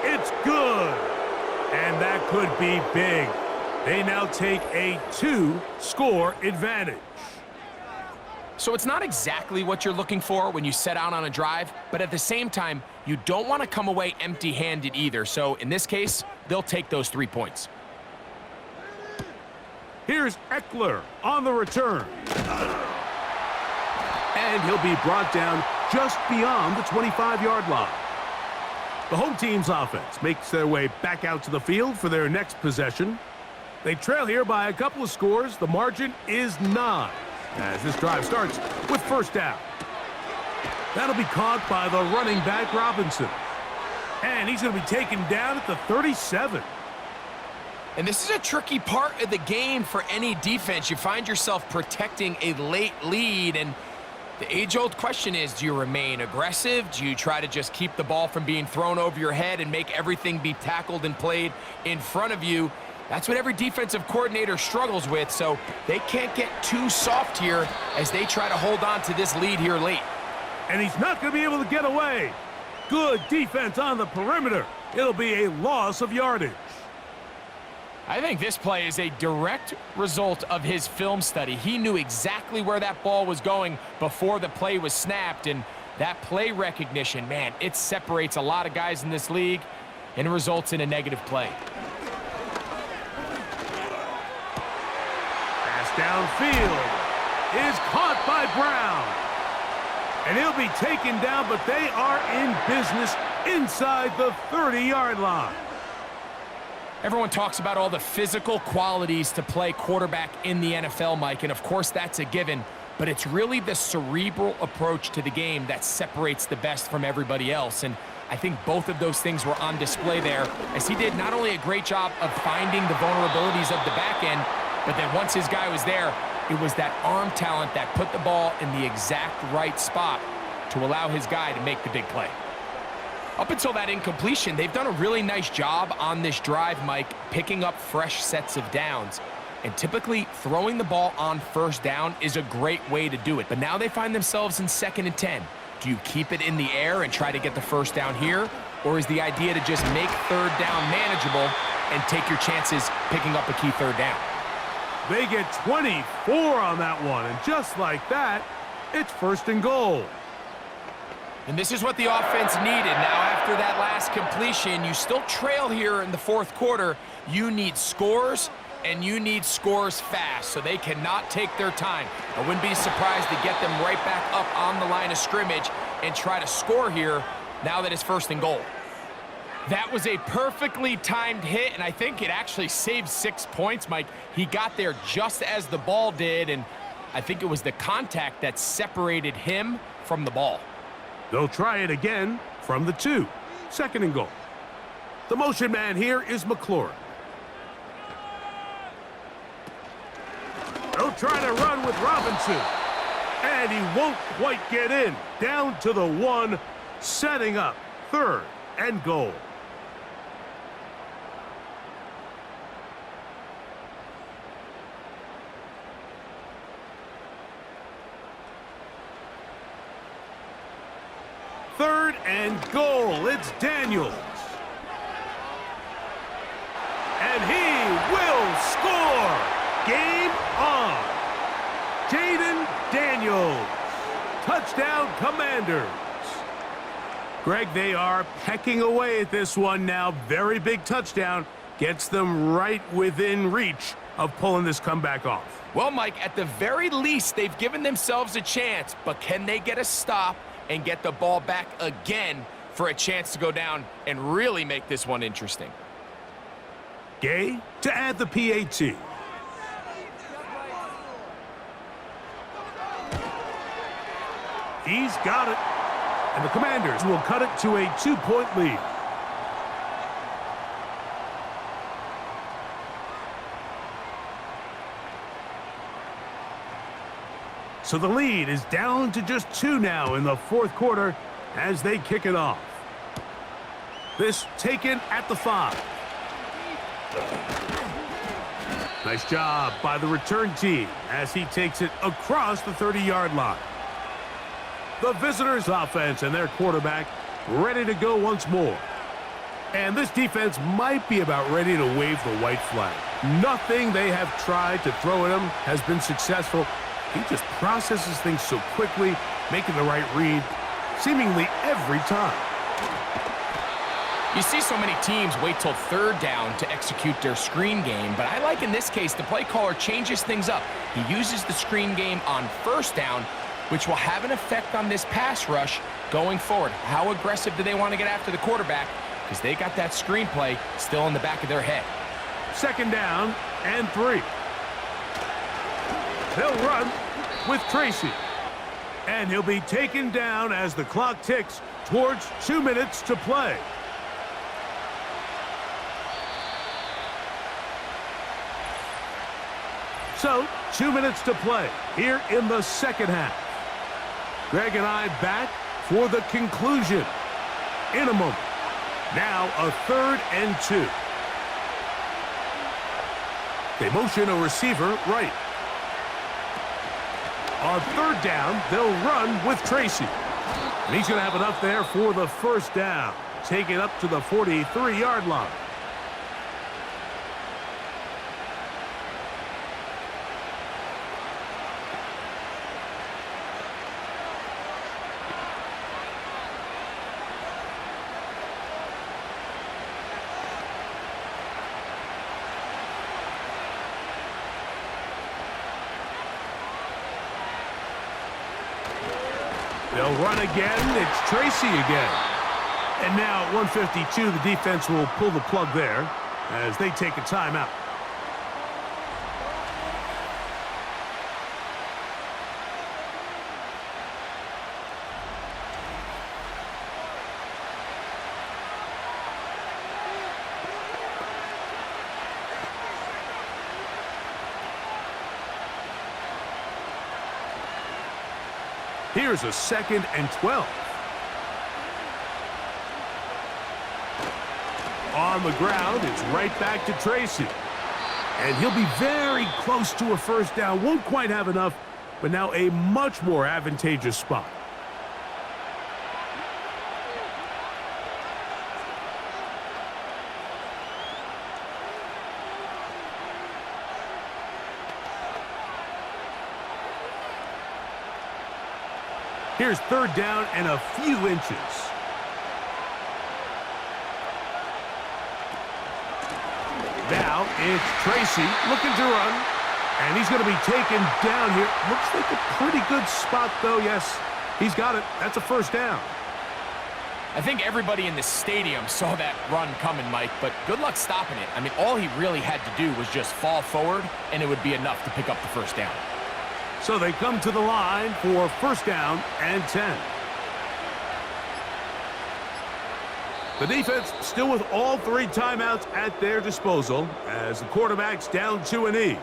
It's good. And that could be big. They now take a 2-score advantage. So it's not exactly what you're looking for when you set out on a drive, but at the same time, you don't want to come away empty-handed either. So in this case, they'll take those 3 points. Here's Eckler on the return. And he'll be brought down just beyond the 25-yard line. The home team's offense makes their way back out to the field for their next possession. They trail here by a couple of scores. The margin is 9 as this drive starts with first down. That'll be caught by the running back, Robinson. And he's going to be taken down at the 37. And this is a tricky part of the game for any defense. You find yourself protecting a late lead, and the age-old question is, do you remain aggressive? Do you try to just keep the ball from being thrown over your head and make everything be tackled and played in front of you? That's what every defensive coordinator struggles with, so they can't get too soft here as they try to hold on to this lead here late. And he's not going to be able to get away. Good defense on the perimeter. It'll be a loss of yardage. I think this play is a direct result of his film study. He knew exactly where that ball was going before the play was snapped, and that play recognition, man, it separates a lot of guys in this league and results in a negative play. Pass downfield is caught by Brown. And he'll be taken down, but they are in business inside the 30-yard line. Everyone talks about all the physical qualities to play quarterback in the NFL, Mike, and of course that's a given, but it's really the cerebral approach to the game that separates the best from everybody else, and I think both of those things were on display there, as he did not only a great job of finding the vulnerabilities of the back end, but then once his guy was there, it was that arm talent that put the ball in the exact right spot to allow his guy to make the big play. Up until that incompletion, they've done a really nice job on this drive, Mike, picking up fresh sets of downs. And typically, throwing the ball on first down is a great way to do it. But now they find themselves in 2nd and 10. Do you keep it in the air and try to get the first down here? Or is the idea to just make third down manageable and take your chances picking up a key third down? They get 24 on that one, and just like that, it's 1st and goal. And this is what the offense needed. Now, after that last completion, you still trail here in the 4th quarter. You need scores, and you need scores fast, so they cannot take their time. I wouldn't be surprised to get them right back up on the line of scrimmage and try to score here now that it's 1st and goal. That was a perfectly timed hit, and I think it actually saved 6 points, Mike. He got there just as the ball did, and I think it was the contact that separated him from the ball. They'll try it again from the 2. 2nd and goal. The motion man here is McLaurin. They'll try to run with Robinson. And he won't quite get in. Down to the 1, setting up 3rd and goal. Third and goal. It's Daniels. And he will score. Game on. Jaden Daniels. Touchdown, Commanders. Greg, they are pecking away at this one now. Very big touchdown. Gets them right within reach of pulling this comeback off. Well, Mike, at the very least, they've given themselves a chance, but can they get a stop and get the ball back again for a chance to go down and really make this one interesting? Gay to add the PAT. He's got it. And the Commanders will cut it to a 2-point lead. So the lead is down to just 2 now in the 4th quarter as they kick it off. This taken at the 5. Nice job by the return team as he takes it across the 30-yard line. The visitors' offense and their quarterback ready to go once more. And this defense might be about ready to wave the white flag. Nothing they have tried to throw at him has been successful. He just processes things so quickly, making the right read, seemingly every time. You see so many teams wait till third down to execute their screen game, but I like in this case the play caller changes things up. He uses the screen game on first down, which will have an effect on this pass rush going forward. How aggressive do they want to get after the quarterback? Because they got that screenplay still in the back of their head. Second down and 3. They'll run with Tracy. And he'll be taken down as the clock ticks towards 2 minutes to play. So, 2 minutes to play here in the second half. Greg and I back for the conclusion in a moment. Now a 3rd and 2. They motion a receiver right. On 3rd down, they'll run with Tracy. And he's going to have enough there for the first down. Take it up to the 43-yard line. They'll run again. It's Tracy again. And now at 1:52, the defense will pull the plug there as they take a timeout. Here's a 2nd and 12. On the ground, it's right back to Tracy. And he'll be very close to a first down. Won't quite have enough, but now a much more advantageous spot. Here's 3rd down and a few inches. Now it's Tracy looking to run. And he's going to be taken down here. Looks like a pretty good spot, though. Yes, he's got it. That's a first down. I think everybody in the stadium saw that run coming, Mike, but good luck stopping it. I mean, all he really had to do was just fall forward, and it would be enough to pick up the first down. So they come to the line for first down and 10. The defense still with all 3 timeouts at their disposal as the quarterback's down to a knee.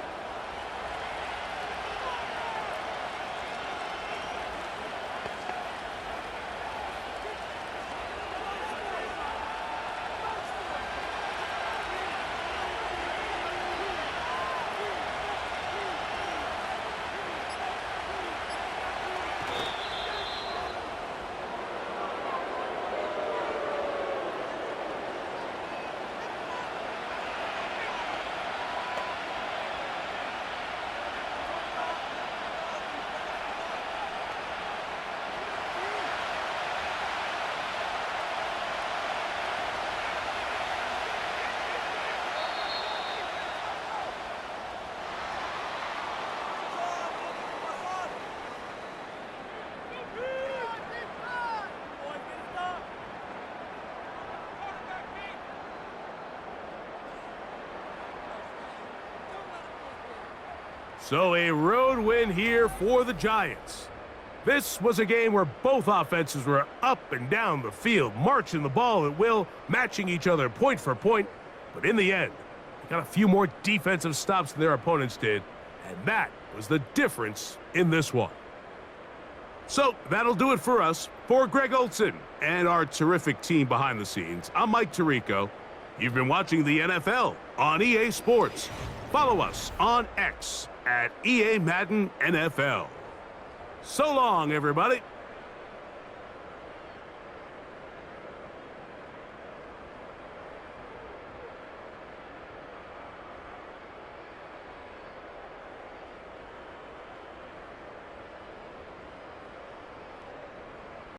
So a road win here for the Giants. This was a game where both offenses were up and down the field, marching the ball at will, matching each other point for point. But in the end, they got a few more defensive stops than their opponents did, and that was the difference in this one. So that'll do it for us. For Greg Olson and our terrific team behind the scenes, I'm Mike Tirico. You've been watching the NFL on EA Sports. Follow us on X at EA Madden NFL. So long, everybody.